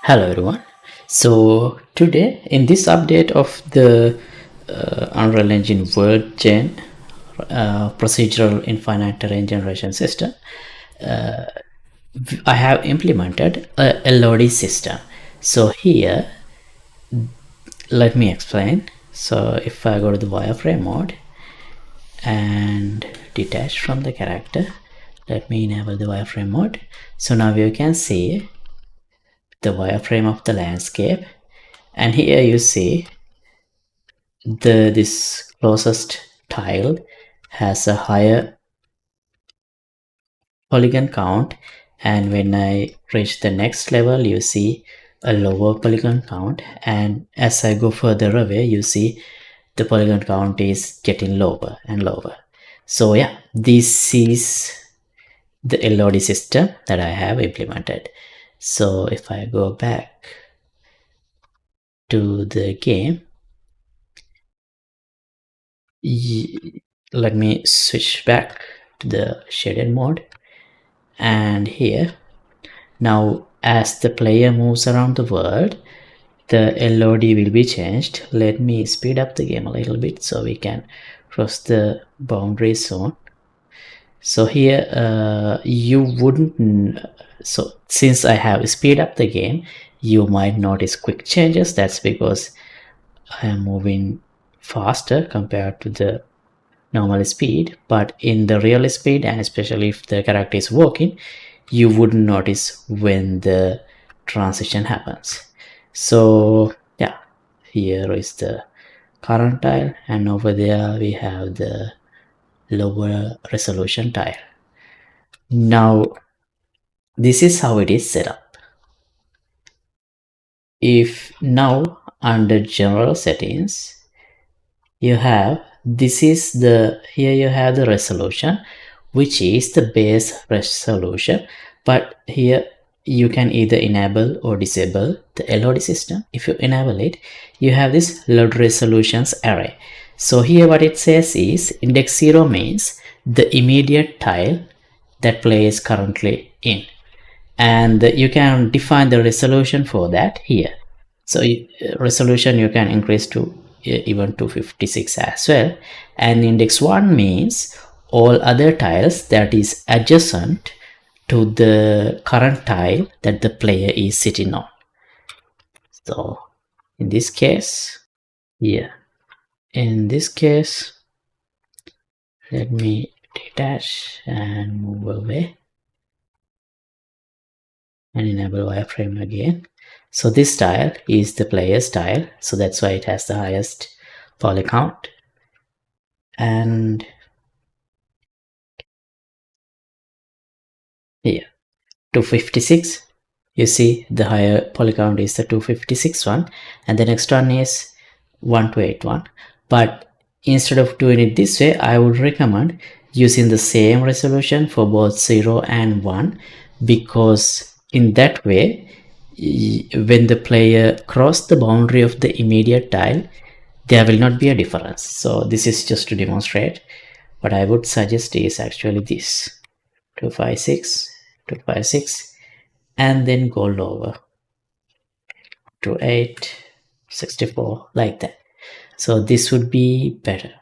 Hello everyone. So today in this update of the Unreal Engine WorldGen procedural infinite terrain generation system, I have implemented a LOD system. So here, let me explain. So if I go to the wireframe mode and detach from the character, let me enable the wireframe mode. So now you can see the wireframe of the landscape, and here you see this closest tile has a higher polygon count, and when I reach the next level you see a lower polygon count, and as I go further away you see the polygon count is getting lower and lower. So yeah, this is the LOD system that I have implemented. So if I go back to the game, let me switch back to the shaded mode, and here now as the player moves around the world the LOD will be changed. Let me speed up the game a little bit so we can cross the boundary zone. So here you wouldn't, so since I have speed up the game you might notice quick changes. That's because I am moving faster compared to the normal speed, but in the real speed, and especially if the character is walking, you wouldn't notice when the transition happens. So yeah, here is the current tile, and over there we have the lower resolution tile. Now this is how it is set up. If now under general settings you have, this is the, here you have the resolution, which is the base resolution, but here you can either enable or disable the LOD system. If you enable it, you have this LOD resolutions array. So here what it says is index 0 means the immediate tile that player is currently in, and you can define the resolution for that here. So resolution you can increase to even 256 as well, and index 1 means all other tiles that is adjacent to the current tile that the player is sitting on. So in this case, yeah, in this case, let me detach and move away and enable wireframe again. So this tile is the player's tile, so that's why it has the highest poly count. And here 256, you see the higher poly count is the 256 one, and the next one is 1281. But instead of doing it this way, I would recommend using the same resolution for both 0 and 1, because in that way when the player cross the boundary of the immediate tile there will not be a difference. So this is just to demonstrate. What I would suggest is actually this 256 256, and then go lower to 8 64, like that. So this would be better.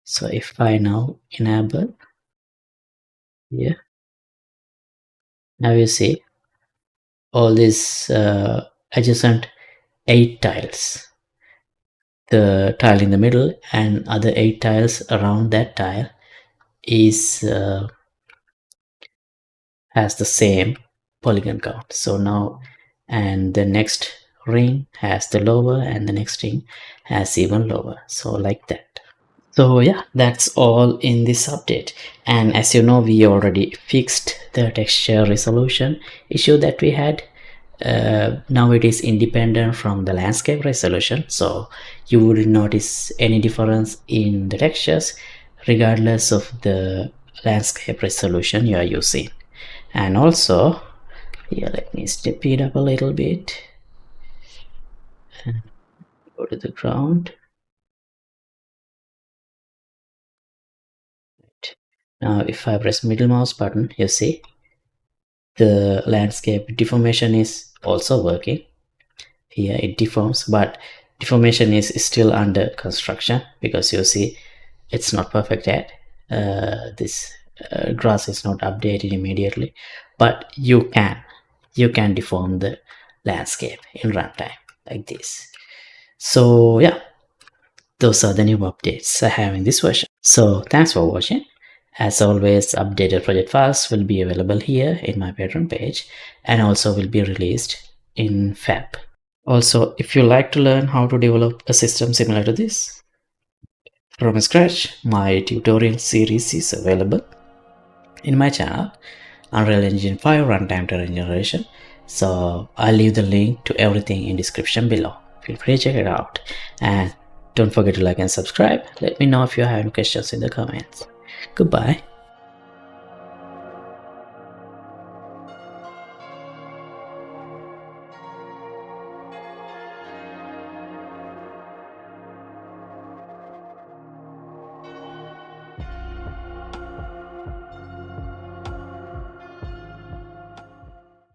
So if I now enable here, now you see all these adjacent 8 tiles, the tile in the middle and other 8 tiles around that tile is has the same polygon count. So now, and the next ring has the lower, and the next ring has even lower, so like that. So yeah, that's all in this update. And as you know, we already fixed the texture resolution issue that we had. Now it is independent from the landscape resolution, so you wouldn't notice any difference in the textures regardless of the landscape resolution you are using. And also here, let me step it up a little bit and go to the ground. Now if I press middle mouse button, you see the landscape deformation is also working. Here it deforms, but deformation is still under construction because you see it's not perfect yet. This grass is not updated immediately, but you can deform the landscape in runtime like this. So yeah, those are the new updates I have in this version. So thanks for watching. As always, updated project files will be available here in my Patreon page and also will be released in Fab. Also, if you like to learn how to develop a system similar to this from scratch, my tutorial series is available in my channel, Unreal Engine 5 Runtime Terrain Generation. So I'll leave the link to everything in description below. Feel free to check it out. And don't forget to like and subscribe. Let me know if you have any questions in the comments. Goodbye.